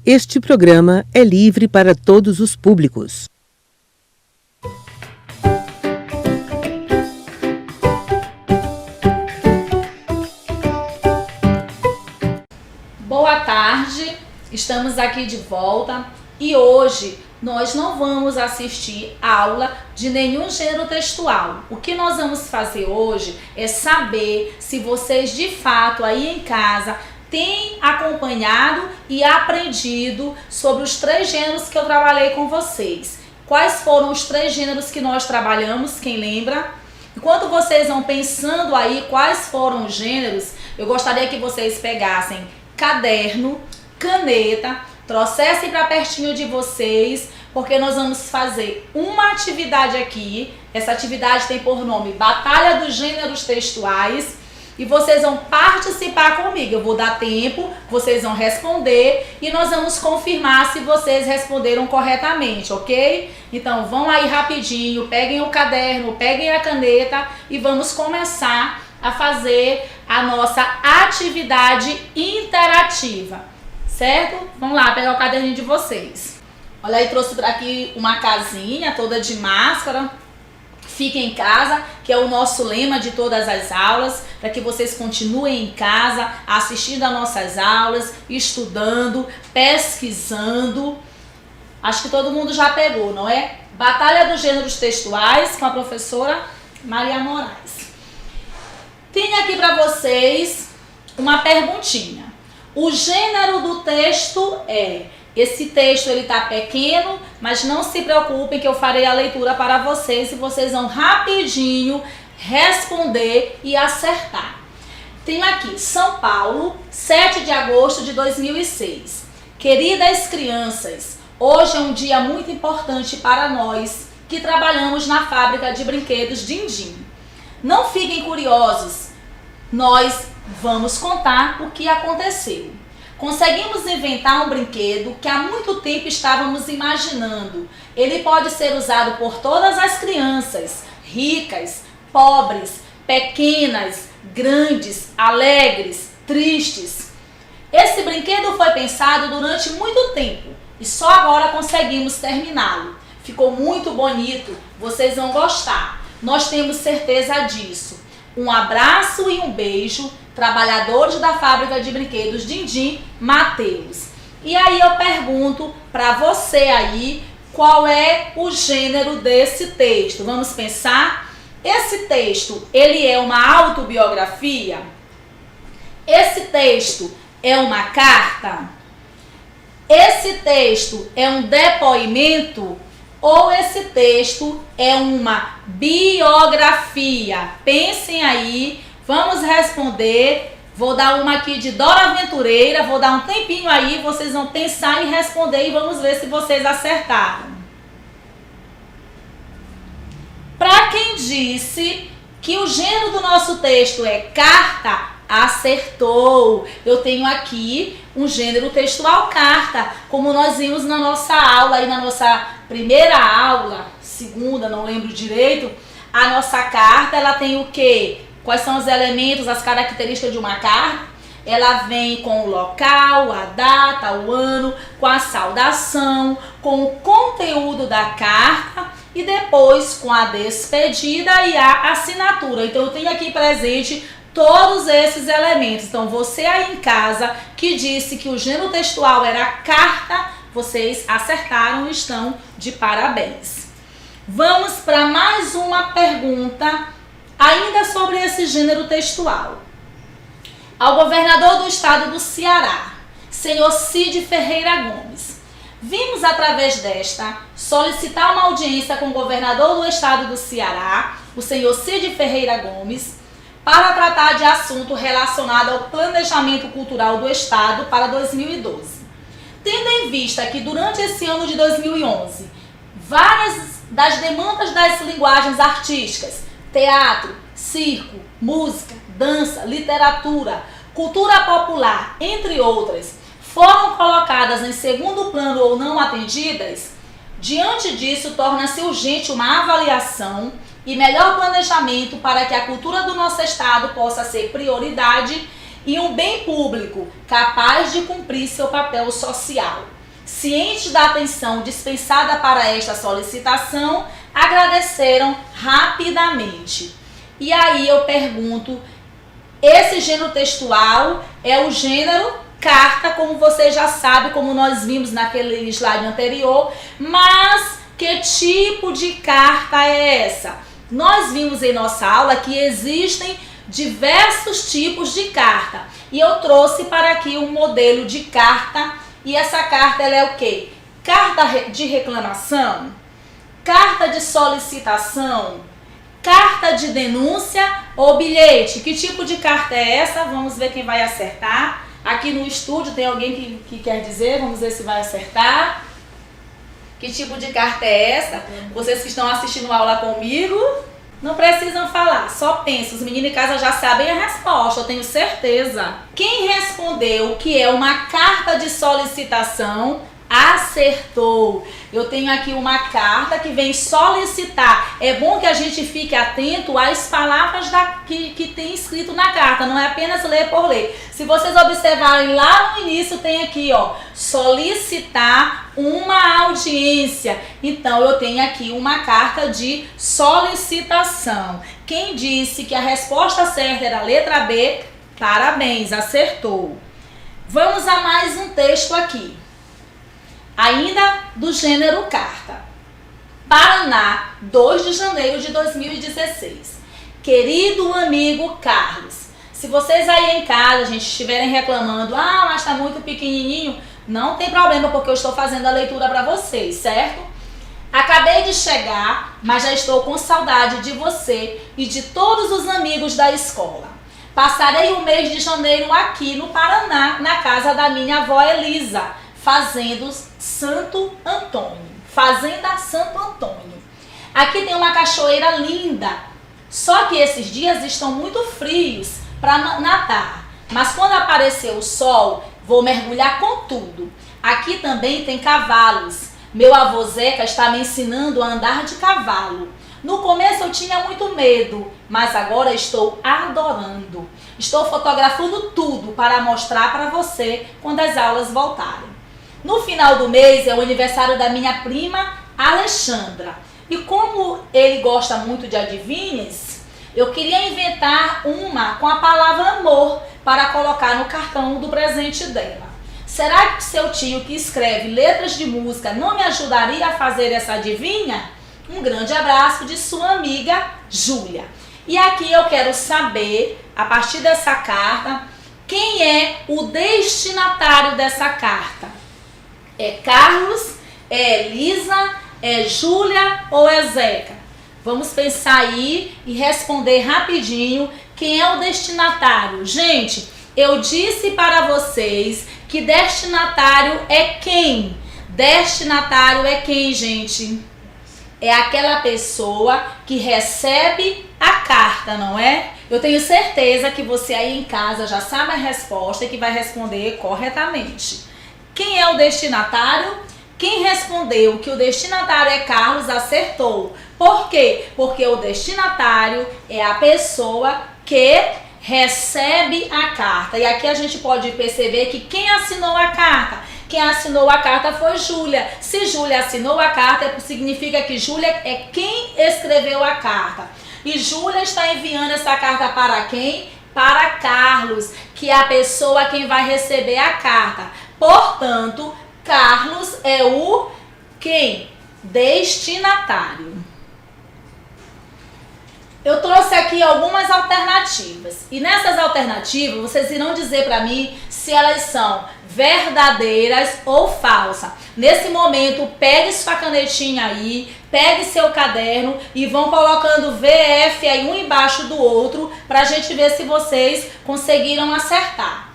Este programa é livre para todos os públicos. Boa tarde, estamos aqui de volta e hoje nós não vamos assistir aula de nenhum gênero textual. O que nós vamos fazer hoje é saber se vocês de fato aí em casa têm acompanhado e aprendido sobre os 3 gêneros que eu trabalhei com vocês. Quais foram os 3 gêneros que nós trabalhamos, quem lembra? Enquanto vocês vão pensando aí quais foram os gêneros, eu gostaria que vocês pegassem caderno, caneta, trouxessem para pertinho de vocês, porque nós vamos fazer uma atividade aqui. Essa atividade tem por nome Batalha dos Gêneros Textuais e vocês vão participar comigo. Eu vou dar tempo, vocês vão responder e nós vamos confirmar se vocês responderam corretamente, ok? Então vão aí rapidinho, peguem o caderno, peguem a caneta e vamos começar a fazer a nossa atividade interativa, certo? Vamos lá, pegar o caderninho de vocês. Olha aí, trouxe para aqui uma casinha toda de máscara. Fique em casa, que é o nosso lema de todas as aulas, para que vocês continuem em casa, assistindo às nossas aulas, estudando, pesquisando. Acho que todo mundo já pegou, não é? Batalha dos Gêneros Textuais, com a professora Maria Moraes. Tem aqui para vocês uma perguntinha. O gênero do texto é... Esse texto ele tá pequeno, mas não se preocupem que eu farei a leitura para vocês e vocês vão rapidinho responder e acertar. Tem aqui, São Paulo, 7 de agosto de 2006. Queridas crianças, hoje é um dia muito importante para nós que trabalhamos na fábrica de brinquedos Dindim. Não fiquem curiosos, nós vamos contar o que aconteceu. Conseguimos inventar um brinquedo que há muito tempo estávamos imaginando. Ele pode ser usado por todas as crianças, ricas, pobres, pequenas, grandes, alegres, tristes. Esse brinquedo foi pensado durante muito tempo e só agora conseguimos terminá-lo. Ficou muito bonito, vocês vão gostar. Nós temos certeza disso. Um abraço e um beijo, trabalhadores da fábrica de brinquedos Dindim, Mateus. E aí eu pergunto para você aí, qual é o gênero desse texto? Vamos pensar? Esse texto, ele é uma autobiografia? Esse texto é uma carta? Esse texto é um depoimento? Ou esse texto é uma biografia? Pensem aí, vamos responder. Vou dar uma aqui de Dora Aventureira, vou dar um tempinho aí, vocês vão pensar e responder e vamos ver se vocês acertaram. Para quem disse que o gênero do nosso texto é carta, acertou. Eu tenho aqui um gênero textual carta, como nós vimos na nossa aula, aí na nossa primeira aula, segunda, não lembro direito. A nossa carta, ela tem o quê? Quais são os elementos, as características de uma carta? Ela vem com o local, a data, o ano, com a saudação, com o conteúdo da carta e depois com a despedida e a assinatura. Então eu tenho aqui presente todos esses elementos. Então você aí em casa que disse que o gênero textual era carta, vocês acertaram e estão de parabéns. Vamos para mais uma pergunta, ainda sobre esse gênero textual. Ao governador do estado do Ceará, senhor Cid Ferreira Gomes, vimos através desta solicitar uma audiência com o governador do estado do Ceará, o senhor Cid Ferreira Gomes, para tratar de assunto relacionado ao planejamento cultural do estado para 2012. Tendo em vista que durante esse ano de 2011, várias das demandas das linguagens artísticas, teatro, circo, música, dança, literatura, cultura popular, entre outras, foram colocadas em segundo plano ou não atendidas, diante disso torna-se urgente uma avaliação e melhor planejamento para que a cultura do nosso estado possa ser prioridade e um bem público capaz de cumprir seu papel social. cientes da atenção dispensada para esta solicitação, agradeceram rapidamente. E aí eu pergunto, esse gênero textual é o gênero carta, como você já sabe, como nós vimos naquele slide anterior, mas que tipo de carta é essa? Nós vimos em nossa aula que existem diversos tipos de carta e eu trouxe para aqui um modelo de carta e essa carta ela é o quê? Carta de reclamação, carta de solicitação, carta de denúncia ou bilhete. Que tipo de carta é essa? Vamos ver quem vai acertar. Aqui no estúdio tem alguém que quer dizer, vamos ver se vai acertar. Que tipo de carta é essa? Vocês que estão assistindo a aula comigo, não precisam falar, só pensa. Os meninos em casa já sabem a resposta, eu tenho certeza. Quem respondeu que é uma carta de solicitação, acertou. Eu tenho aqui uma carta que vem solicitar. É bom que a gente fique atento às palavras que tem escrito na carta, não é apenas ler por ler. Se vocês observarem lá no início tem aqui, ó, solicitar uma audiência. Então eu tenho aqui uma carta de solicitação. Quem disse que a resposta certa era a letra B, parabéns, acertou. Vamos a mais um texto aqui. Ainda do gênero carta. Paraná, 2 de janeiro de 2016. Querido amigo Carlos, se vocês aí em casa, gente, estiverem reclamando, mas tá muito pequenininho, não tem problema porque eu estou fazendo a leitura para vocês, certo? Acabei de chegar, mas já estou com saudade de você e de todos os amigos da escola. Passarei o mês de janeiro aqui no Paraná, na casa da minha avó Elisa, Fazenda Santo Antônio. Aqui tem uma cachoeira linda, só que esses dias estão muito frios para nadar. Mas quando aparecer o sol, vou mergulhar com tudo. Aqui também tem cavalos. Meu avô Zeca está me ensinando a andar de cavalo. No começo eu tinha muito medo, mas agora estou adorando. Estou fotografando tudo para mostrar para você quando as aulas voltarem. No final do mês é o aniversário da minha prima Alexandra. E como ele gosta muito de adivinhas, eu queria inventar uma com a palavra amor para colocar no cartão do presente dela. Será que seu tio que escreve letras de música não me ajudaria a fazer essa adivinha? Um grande abraço de sua amiga Júlia. E aqui eu quero saber, a partir dessa carta, quem é o destinatário dessa carta? É Carlos, é Elisa, é Júlia ou é Zeca? Vamos pensar aí e responder rapidinho quem é o destinatário. Gente, eu disse para vocês que destinatário é quem? Destinatário é quem, gente? É aquela pessoa que recebe a carta, não é? Eu tenho certeza que você aí em casa já sabe a resposta e que vai responder corretamente. Quem é o destinatário? Quem respondeu que o destinatário é Carlos acertou. Por quê? Porque o destinatário é a pessoa que recebe a carta. E aqui a gente pode perceber que quem assinou a carta? Quem assinou a carta foi Júlia. Se Júlia assinou a carta, significa que Júlia é quem escreveu a carta. E Júlia está enviando essa carta para quem? Para Carlos, que é a pessoa a quem vai receber a carta. Portanto, Carlos é o quem? Destinatário. Eu trouxe aqui algumas alternativas. E nessas alternativas, vocês irão dizer para mim se elas são verdadeiras ou falsas. Nesse momento, pegue sua canetinha aí, pegue seu caderno e vão colocando VF aí um embaixo do outro para a gente ver se vocês conseguiram acertar.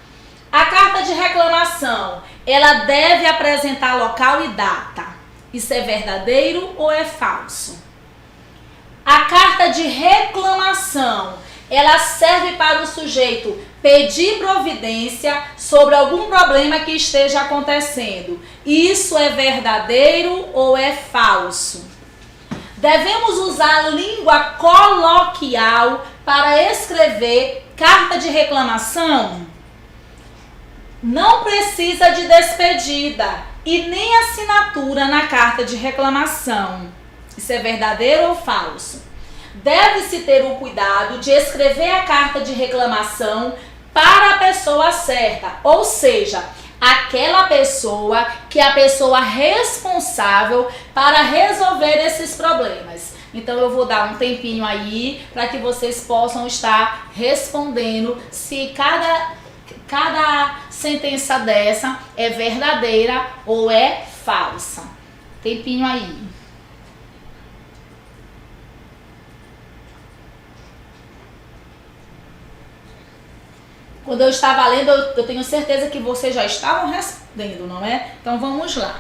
A carta de reclamação, ela deve apresentar local e data. Isso é verdadeiro ou é falso? A carta de reclamação, ela serve para o sujeito pedir providência sobre algum problema que esteja acontecendo. Isso é verdadeiro ou é falso? Devemos usar língua coloquial para escrever carta de reclamação? Não precisa de despedida. e nem assinatura na carta de reclamação. Isso é verdadeiro ou falso? Deve-se ter o cuidado de escrever a carta de reclamação para a pessoa certa, ou seja, aquela pessoa que é a pessoa responsável para resolver esses problemas. Então eu vou dar um tempinho aí para que vocês possam estar respondendo se cada sentença dessa é verdadeira ou é falsa. Tempinho aí. Quando eu estava lendo, eu tenho certeza que vocês já estavam respondendo, não é? Então vamos lá.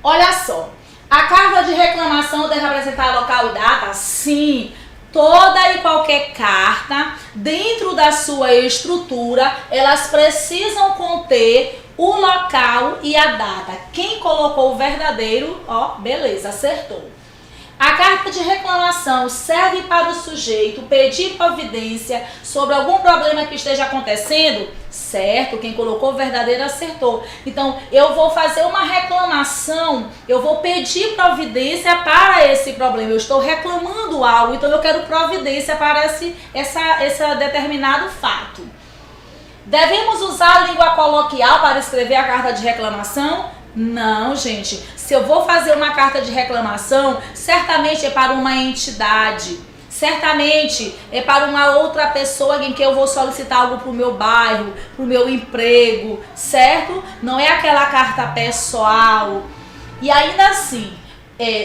Olha só. A carta de reclamação deve apresentar local e data? Sim. Toda e qualquer carta, dentro da sua estrutura, elas precisam conter o local e a data. Quem colocou o verdadeiro, ó, beleza, acertou. A carta de reclamação serve para o sujeito pedir providência sobre algum problema que esteja acontecendo? Certo, quem colocou verdadeiro acertou. Então, eu vou fazer uma reclamação, eu vou pedir providência para esse problema. Eu estou reclamando algo, então eu quero providência para esse determinado fato. Devemos usar a língua coloquial para escrever a carta de reclamação? Não, gente. Se eu vou fazer uma carta de reclamação, certamente é para uma entidade, certamente é para uma outra pessoa em que eu vou solicitar algo para o meu bairro, para o meu emprego, certo? Não é aquela carta pessoal. E ainda assim,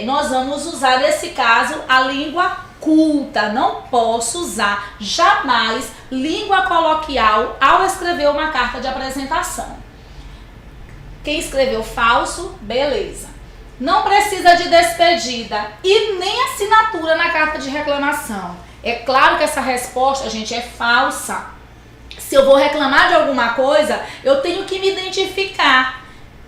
nós vamos usar nesse caso a língua culta. Não posso usar jamais língua coloquial ao escrever uma carta de apresentação. Quem escreveu falso, beleza. Não precisa de despedida e nem assinatura na carta de reclamação. É claro que essa resposta, gente, é falsa. Se eu vou reclamar de alguma coisa, eu tenho que me identificar.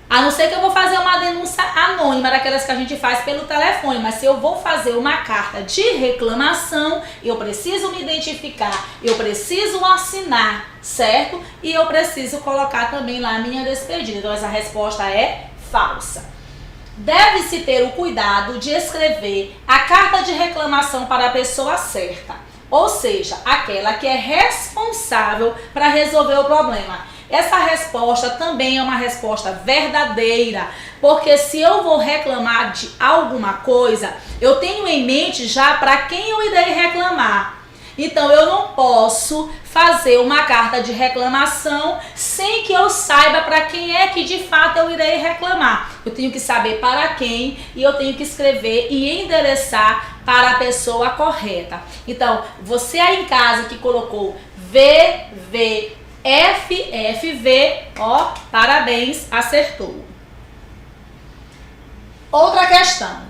A não ser que eu vou fazer uma denúncia anônima, daquelas que a gente faz pelo telefone. Mas se eu vou fazer uma carta de reclamação, eu preciso me identificar, eu preciso assinar, certo? E eu preciso colocar também lá a minha despedida. Então essa resposta é falsa. Deve-se ter o cuidado de escrever a carta de reclamação para a pessoa certa, ou seja, aquela que é responsável para resolver o problema. Essa resposta também é uma resposta verdadeira, porque se eu vou reclamar de alguma coisa, eu tenho em mente já para quem eu irei reclamar. Então eu não posso fazer uma carta de reclamação sem que eu saiba para quem é que de fato eu irei reclamar. Eu tenho que saber para quem e eu tenho que escrever e endereçar para a pessoa correta. Então, você aí em casa que colocou VVFFV, ó, parabéns, acertou. Outra questão.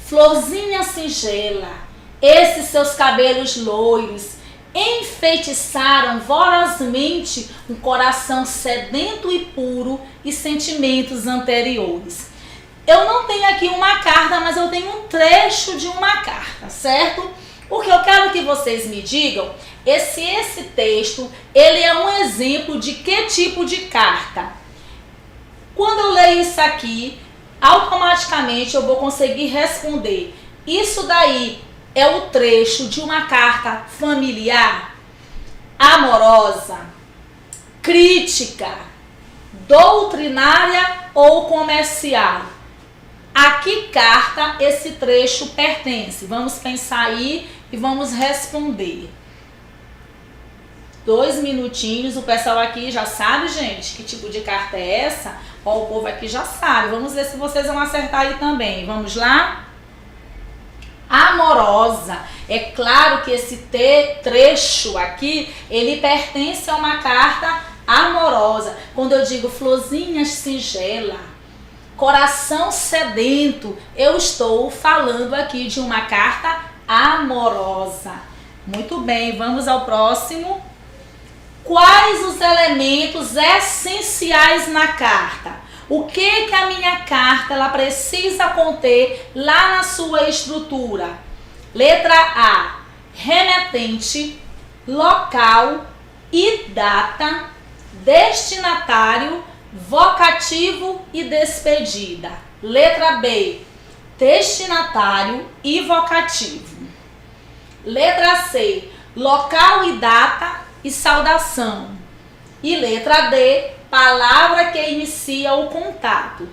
Florzinha singela, esses seus cabelos loiros enfeitiçaram vorozmente um coração sedento e puro e sentimentos anteriores. Eu não tenho aqui uma carta, mas eu tenho um trecho de uma carta, certo? O que eu quero que vocês me digam é se esse texto, ele é um exemplo de que tipo de carta. Quando eu leio isso aqui, automaticamente eu vou conseguir responder. Isso daí é o trecho de uma carta familiar, amorosa, crítica, doutrinária ou comercial? A que carta esse trecho pertence? Vamos pensar aí e vamos responder. 2 minutinhos, o pessoal aqui já sabe, gente, que tipo de carta é essa? Ó, o povo aqui já sabe. Vamos ver se vocês vão acertar aí também. Vamos lá? Amorosa. É claro que esse trecho aqui, ele pertence a uma carta amorosa. Quando eu digo florzinha singela, coração sedento, eu estou falando aqui de uma carta amorosa. Muito bem, vamos ao próximo. Quais os elementos essenciais na carta? O que a minha carta ela precisa conter lá na sua estrutura? Letra A, remetente, local e data, destinatário, vocativo e despedida. Letra B, destinatário e vocativo. Letra C, local e data e saudação. E letra D, palavra que inicia o contato.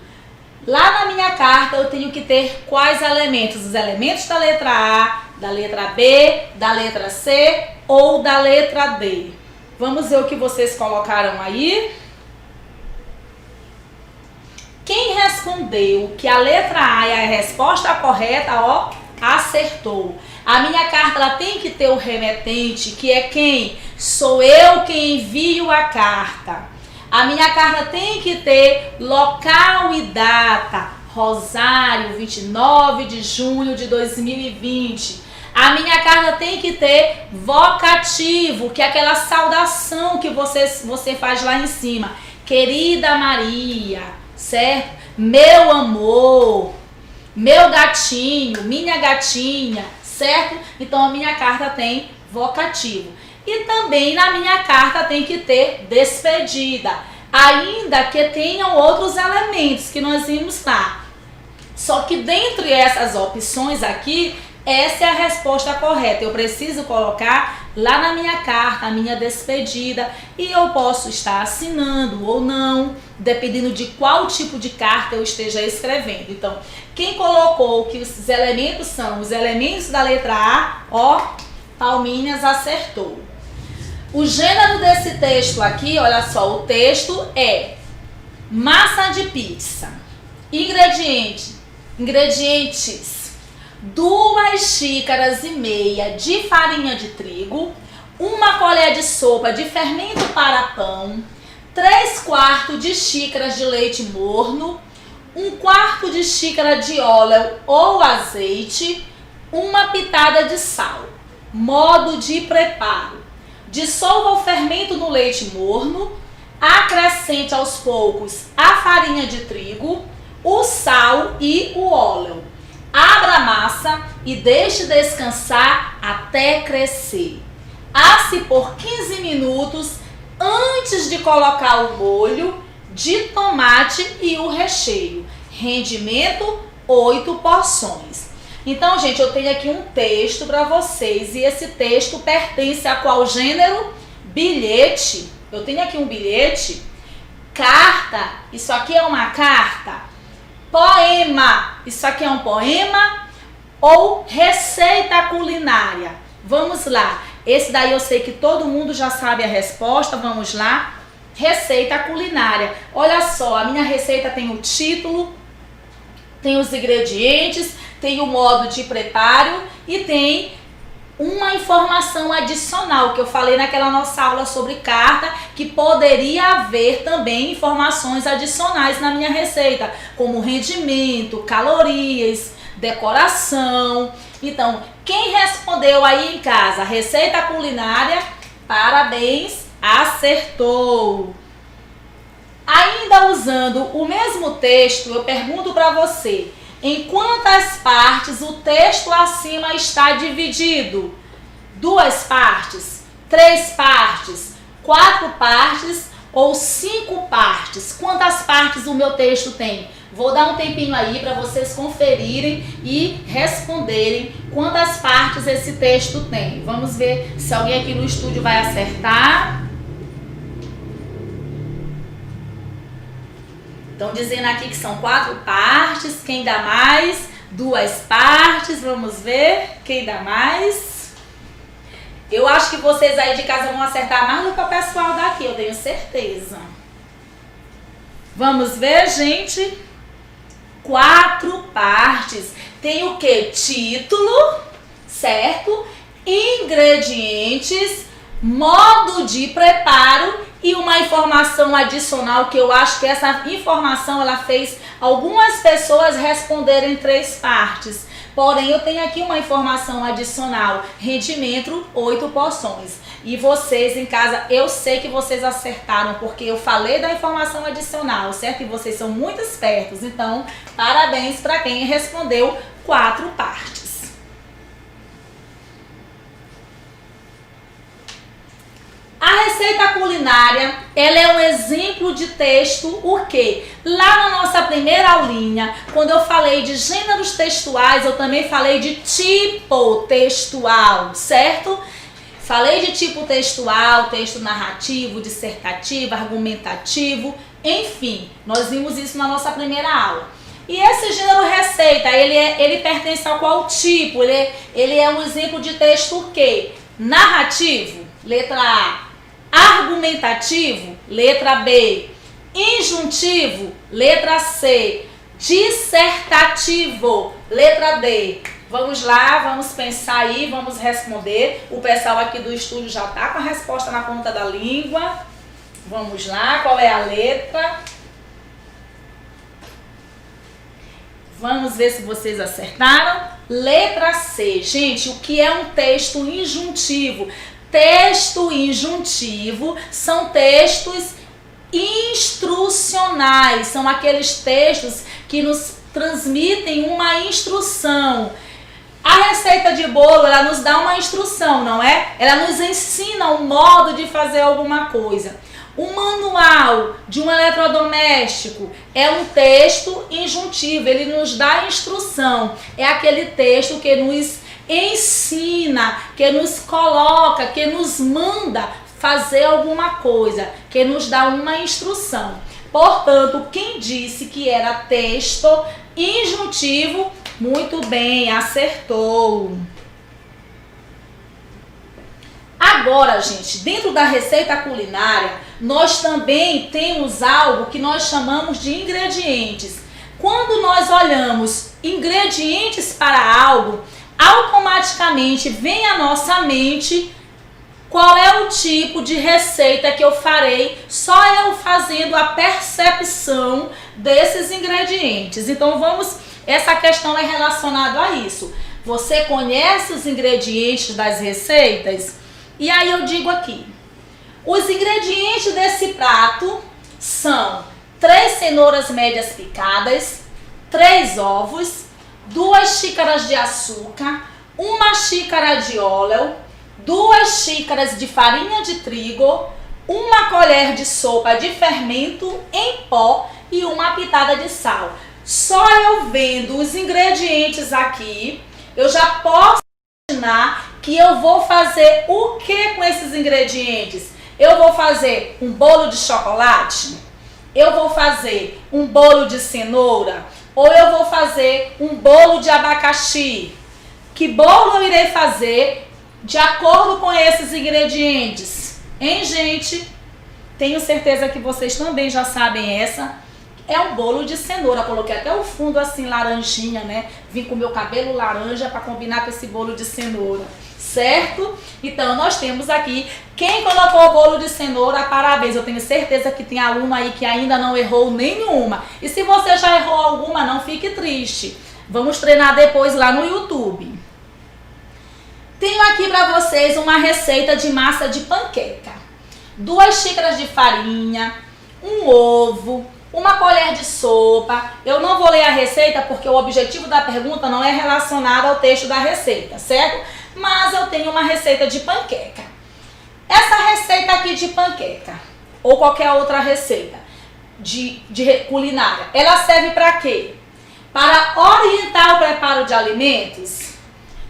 Lá na minha carta eu tenho que ter quais elementos? Os elementos da letra A, da letra B, da letra C ou da letra D. Vamos ver o que vocês colocaram aí. Quem respondeu que a letra A é a resposta correta, ó, acertou. A minha carta ela tem que ter o remetente, que é quem? Sou eu quem envio a carta. A minha carta tem que ter local e data. Rosário, 29 de junho de 2020. A minha carta tem que ter vocativo, que é aquela saudação que você faz lá em cima. Querida Maria, certo? Meu amor, meu gatinho, minha gatinha, certo? Então a minha carta tem vocativo. E também na minha carta tem que ter despedida, ainda que tenham outros elementos que nós vimos lá. Só que dentre essas opções aqui, essa é a resposta correta. Eu preciso colocar lá na minha carta a minha despedida e eu posso estar assinando ou não, dependendo de qual tipo de carta eu esteja escrevendo. Então, quem colocou que os elementos são os elementos da letra A, ó, Palminhas acertou. O gênero desse texto aqui, olha só, o texto é massa de pizza. Ingredientes: 2,5 xícaras de farinha de trigo, 1 colher de sopa de fermento para pão, 3/4 de xícaras de leite morno, 1/4 de xícara de óleo ou azeite, 1 pitada de sal. Modo de preparo: dissolva o fermento no leite morno, acrescente aos poucos a farinha de trigo, o sal e o óleo. Abra a massa e deixe descansar até crescer. Asse por 15 minutos antes de colocar o molho de tomate e o recheio. Rendimento: 8 porções. Então, gente, eu tenho aqui um texto para vocês e esse texto pertence a qual gênero? Bilhete. Eu tenho aqui um bilhete. Carta. Isso aqui é uma carta. Poema. Isso aqui é um poema ou receita culinária? Vamos lá. Esse daí eu sei que todo mundo já sabe a resposta. Vamos lá. Receita culinária. Olha só, a minha receita tem o título, tem os ingredientes, tem o modo de preparo e tem uma informação adicional que eu falei naquela nossa aula sobre carta, que poderia haver também informações adicionais na minha receita, como rendimento, calorias, decoração. Então, quem respondeu aí em casa, receita culinária, parabéns, acertou. Ainda usando o mesmo texto, eu pergunto para você: em quantas partes o texto acima está dividido? 2 partes, 3 partes, 4 partes ou 5 partes? Quantas partes o meu texto tem? Vou dar um tempinho aí para vocês conferirem e responderem quantas partes esse texto tem. Vamos ver se alguém aqui no estúdio vai acertar. Estão dizendo aqui que são 4 partes. Quem dá mais? 2 partes. Vamos ver quem dá mais. Eu acho que vocês aí de casa vão acertar mais do que o pessoal daqui, eu tenho certeza. Vamos ver, gente. 4 partes. Tem o que? Título, certo? Ingredientes, modo de preparo e uma informação adicional que eu acho que essa informação ela fez algumas pessoas responderem 3 partes. Porém, eu tenho aqui uma informação adicional, rendimento 8 porções. E vocês em casa, eu sei que vocês acertaram porque eu falei da informação adicional, certo? E vocês são muito espertos. Então, parabéns para quem respondeu 4 partes. A receita culinária, ela é um exemplo de texto, o quê? Lá na nossa primeira aulinha, quando eu falei de gêneros textuais, eu também falei de tipo textual, certo? Falei de tipo textual, texto narrativo, dissertativo, argumentativo, enfim, nós vimos isso na nossa primeira aula. E esse gênero receita, ele pertence ao qual tipo? Ele é um exemplo de texto o quê? Narrativo, letra A. Argumentativo, letra B. Injuntivo, letra C. Dissertativo, letra D. Vamos lá, vamos pensar aí, vamos responder. O pessoal aqui do estúdio já está com a resposta na ponta da língua. Vamos lá, qual é a letra? Vamos ver se vocês acertaram. Letra C. Gente, o que é um texto injuntivo? Texto injuntivo são textos instrucionais, são aqueles textos que nos transmitem uma instrução. A receita de bolo, ela nos dá uma instrução, não é? Ela nos ensina o modo de fazer alguma coisa. O manual de um eletrodoméstico é um texto injuntivo, ele nos dá instrução. É aquele texto que nos ensina, que nos coloca, que nos manda fazer alguma coisa, que nos dá uma instrução. Portanto, quem disse que era texto injuntivo, muito bem, acertou. Agora, gente, dentro da receita culinária, nós também temos algo que nós chamamos de ingredientes. Quando nós olhamos ingredientes para algo, automaticamente vem à nossa mente qual é o tipo de receita que eu farei, só eu fazendo a percepção desses ingredientes. Então essa questão é relacionada a isso. Você conhece os ingredientes das receitas? E aí eu digo aqui, os ingredientes desse prato são 3 cenouras médias picadas, 3 ovos, 2 xícaras de açúcar, 1 xícara de óleo, 2 xícaras de farinha de trigo, 1 colher de sopa de fermento em pó e 1 pitada de sal. Só eu vendo os ingredientes aqui, eu já posso imaginar que eu vou fazer o que com esses ingredientes? Eu vou fazer um bolo de chocolate? Eu vou fazer um bolo de cenoura? Ou eu vou fazer um bolo de abacaxi? Que bolo eu irei fazer de acordo com esses ingredientes? Hein, gente? Tenho certeza que vocês também já sabem essa. É um bolo de cenoura. Coloquei até o fundo assim, laranjinha, né? Vim com o meu cabelo laranja para combinar com esse bolo de cenoura. Certo? Então, nós temos aqui, quem colocou o bolo de cenoura, parabéns. Eu tenho certeza que tem aluno aí que ainda não errou nenhuma. E se você já errou alguma, não fique triste. Vamos treinar depois lá no YouTube. Tenho aqui para vocês uma receita de massa de panqueca. 2 xícaras de farinha, 1 ovo, 1 colher de sopa. Eu não vou ler a receita porque o objetivo da pergunta não é relacionado ao texto da receita, certo? Mas eu tenho uma receita de panqueca. Essa receita aqui de panqueca, ou qualquer outra receita de culinária, ela serve para quê? Para orientar o preparo de alimentos,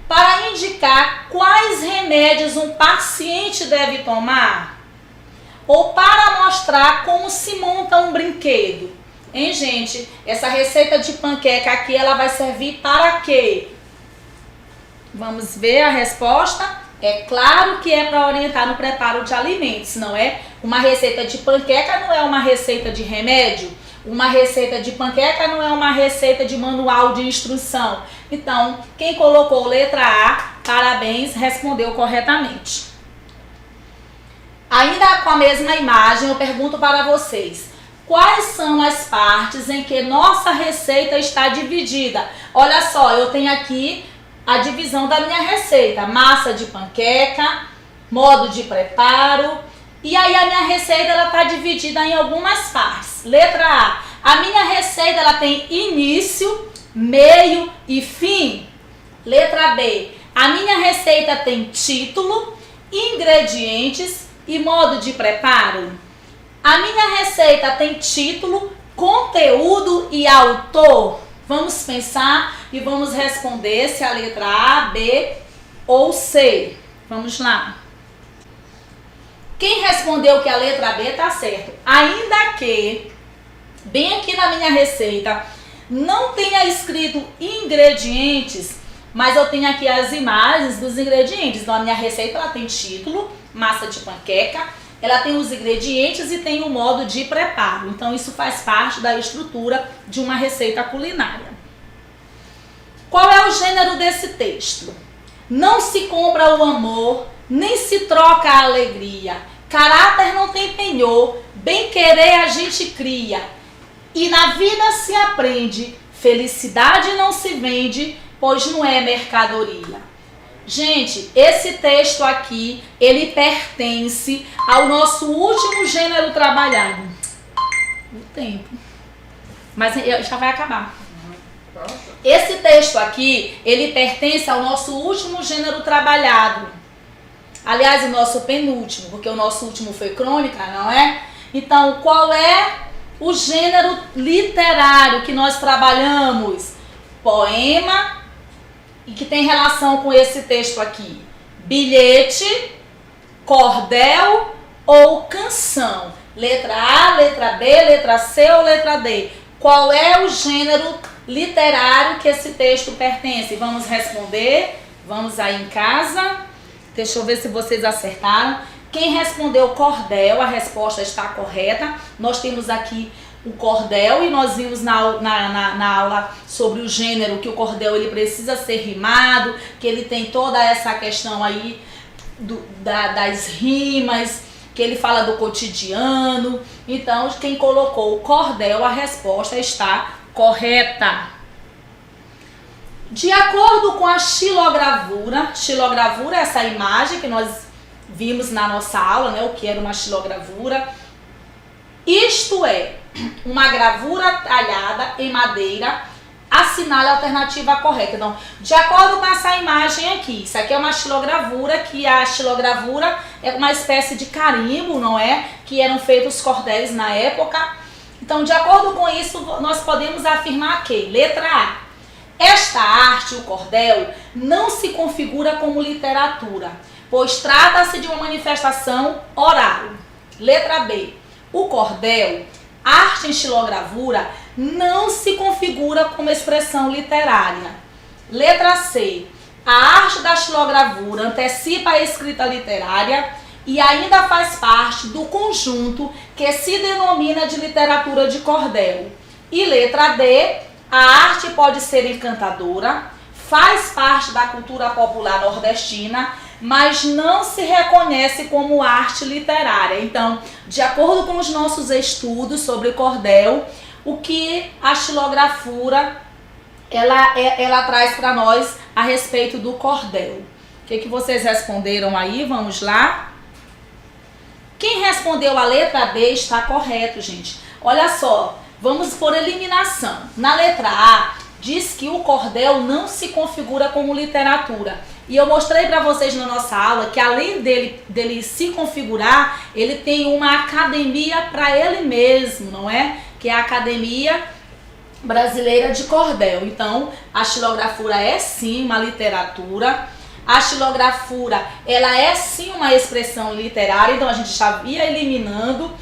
para indicar quais remédios um paciente deve tomar, ou para mostrar como se monta um brinquedo. Hein, gente? Essa receita de panqueca aqui, ela vai servir para quê? Vamos ver a resposta? É claro que é para orientar no preparo de alimentos, não é? Uma receita de panqueca não é uma receita de remédio. Uma receita de panqueca não é uma receita de manual de instrução. Então, quem colocou letra A, parabéns, respondeu corretamente. Ainda com a mesma imagem, eu pergunto para vocês. Quais são as partes em que nossa receita está dividida? Olha só, eu tenho aqui a divisão da minha receita. Massa de panqueca, modo de preparo. E aí a minha receita está dividida em algumas partes. Letra A. A minha receita ela tem início, meio e fim. Letra B. A minha receita tem título, ingredientes, e modo de preparo? A minha receita tem título, conteúdo e autor? Vamos pensar e vamos responder se a letra A, B ou C. Vamos lá. Quem respondeu que a letra B está certo? Ainda que, bem aqui na minha receita, não tenha escrito ingredientes, mas eu tenho aqui as imagens dos ingredientes. Então a minha receita ela tem título, massa de panqueca, ela tem os ingredientes e tem o modo de preparo. Então isso faz parte da estrutura de uma receita culinária. Qual é o gênero desse texto? Não se compra o amor, nem se troca a alegria. Caráter não tem penhor, bem querer a gente cria. E na vida se aprende, felicidade não se vende, pois não é mercadoria. Gente, esse texto aqui, ele pertence ao nosso último gênero trabalhado. O tempo. Mas já vai acabar. Esse texto aqui, ele pertence ao nosso último gênero trabalhado. Aliás, o nosso penúltimo, porque o nosso último foi crônica, não é? Então, qual é o gênero literário que nós trabalhamos? Poema, e que tem relação com esse texto aqui. Bilhete, cordel ou canção? Letra A, letra B, letra C ou letra D? Qual é o gênero literário que esse texto pertence? Vamos responder. Vamos aí em casa. Deixa eu ver se vocês acertaram. Quem respondeu cordel, a resposta está correta. Nós temos aqui o cordel e nós vimos na aula sobre o gênero que o cordel ele precisa ser rimado, que ele tem toda essa questão aí das rimas, que ele fala do cotidiano. Então, quem colocou o cordel, a resposta está correta. De acordo com a xilogravura é essa imagem que nós vimos na nossa aula, né, o que era uma xilogravura. Isto é, uma gravura talhada em madeira, assinale a alternativa correta. Então, de acordo com essa imagem aqui, isso aqui é uma xilogravura, que a xilogravura é uma espécie de carimbo, não é? Que eram feitos cordéis na época. Então, de acordo com isso, nós podemos afirmar que, letra A, esta arte, o cordel, não se configura como literatura, pois trata-se de uma manifestação oral. Letra B, o cordel, arte em xilogravura, não se configura como expressão literária. Letra C, a arte da xilogravura antecipa a escrita literária e ainda faz parte do conjunto que se denomina de literatura de cordel. E letra D, a arte pode ser encantadora, faz parte da cultura popular nordestina, mas não se reconhece como arte literária. Então, de acordo com os nossos estudos sobre cordel, o que a xilogravura ela traz para nós a respeito do cordel. O que vocês responderam aí? Vamos lá. Quem respondeu a letra B está correto, gente. Olha só, vamos por eliminação. Na letra A, diz que o cordel não se configura como literatura. E eu mostrei para vocês na nossa aula que além dele se configurar, ele tem uma academia para ele mesmo, não é? Que é a Academia Brasileira de Cordel. Então, a xilogravura é sim uma literatura. A xilogravura, ela é sim uma expressão literária, então a gente já ia eliminando.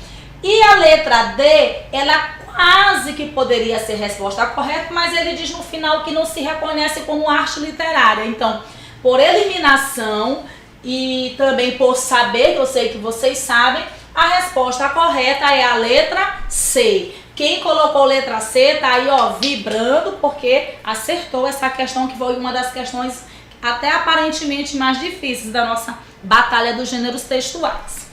E a letra D, ela quase que poderia ser resposta correta, mas ele diz no final que não se reconhece como arte literária. Então, por eliminação e também por saber, que eu sei que vocês sabem, a resposta correta é a letra C. Quem colocou letra C tá aí, ó, vibrando, porque acertou essa questão, que foi uma das questões até aparentemente mais difíceis da nossa batalha dos gêneros textuais.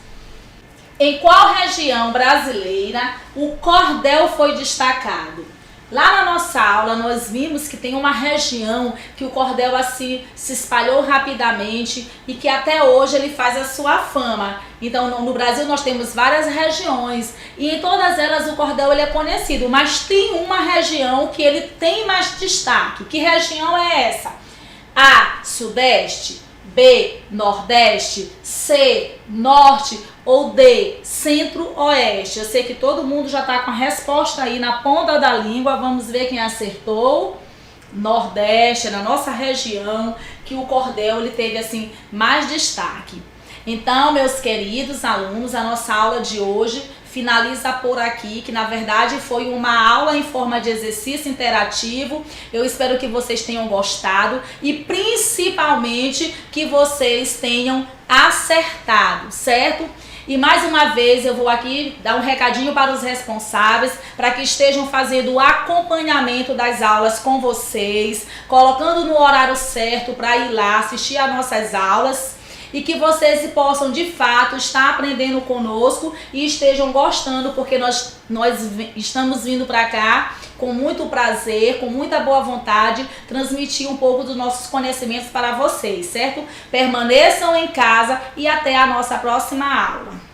Em qual região brasileira o cordel foi destacado? Lá na nossa aula nós vimos que tem uma região que o cordel assim se espalhou rapidamente e que até hoje ele faz a sua fama. Então no Brasil nós temos várias regiões e em todas elas o cordel ele é conhecido, mas tem uma região que ele tem mais destaque. Que região é essa? A, Sudeste, B, Nordeste, C, Norte ou D, Centro-Oeste? Eu sei que todo mundo já está com a resposta aí na ponta da língua. Vamos ver quem acertou. Nordeste, na nossa região, que o cordel ele teve assim mais destaque. Então, meus queridos alunos, a nossa aula de hoje finaliza por aqui, que na verdade foi uma aula em forma de exercício interativo. Eu espero que vocês tenham gostado e principalmente que vocês tenham acertado, certo? E mais uma vez eu vou aqui dar um recadinho para os responsáveis, para que estejam fazendo o acompanhamento das aulas com vocês, colocando no horário certo para ir lá assistir às nossas aulas. E que vocês possam de fato estar aprendendo conosco e estejam gostando, porque nós estamos vindo para cá com muito prazer, com muita boa vontade, transmitir um pouco dos nossos conhecimentos para vocês, certo? Permaneçam em casa e até a nossa próxima aula.